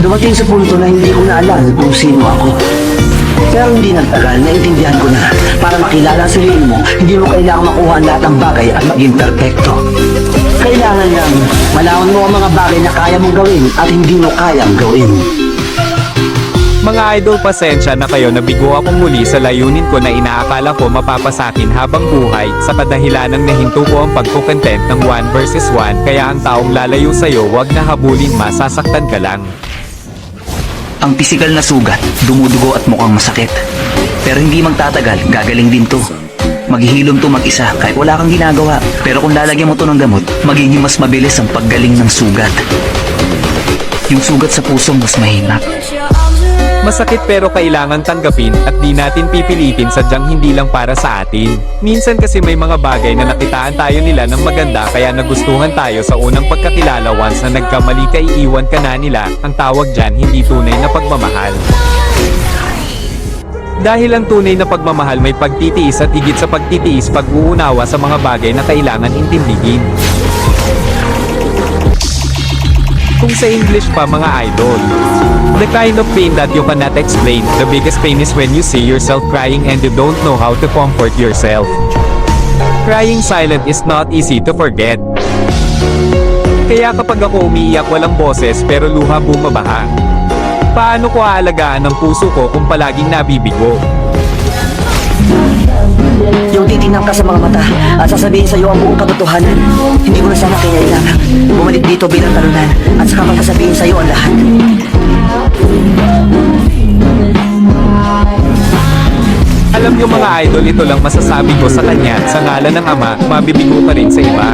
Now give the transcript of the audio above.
Dumating sa punto na hindi ko na alam kung sino ako. Pero hindi nagtagal, naintindihan ko na. Para makilala ang sarili mo, hindi mo kailangan makuha ang lahat ng bagay at maging perfecto. Kailangan lang malaman mo ang mga bagay na kaya mong gawin at hindi mo kayang gawin. Mga idol, pasensya na kayo, nabigo akong muli sa layunin ko na inaakala ko mapapasakin habang buhay sa kadahilan ng nahinto ko ang pagkukontent ng 1 versus 1, kaya ang taong lalayo sa'yo wag na habulin, masasaktan ka lang. Ang pisikal na sugat, dumudugo at mukhang masakit. Pero hindi magtatagal, gagaling din to. Maghihilom to mag-isa kahit wala kang ginagawa. Pero kung lalagyan mo to ng gamot, magiging mas mabilis ang paggaling ng sugat. Yung sugat sa puso mas mahina. Masakit pero kailangan tanggapin at di natin pipilitin, sadyang hindi lang para sa atin. Minsan kasi may mga bagay na nakitaan tayo nila ng maganda kaya nagustuhan tayo sa unang pagkakilala, once na nagkamali ka iiwan ka na nila, ang tawag dyan hindi tunay na pagmamahal. Dahil ang tunay na pagmamahal may pagtitiis at higit sa pagtitiis pag-uunawa sa mga bagay na kailangan intindigin. Kung sa English pa mga idol, the kind of pain that you cannot explain, the biggest pain is when you see yourself crying and you don't know how to comfort yourself. Crying silent is not easy to forget. Kaya kapag ako umiiyak walang boses pero luha bumabaha. Paano ko aalagaan ang puso ko kung palaging nabibigo? Yung titingnan ka sa mga mata at sasabihin sa iyo ang buong katotohanan. Hindi ko na sana kinailangan bumalik dito bilang talunan at saka magsasabihin sa iyo ang lahat. Alam niyo mga idol, ito lang masasabi ko sa kanya, sa ngalan ng Ama, mabibigo ka rin sa iba.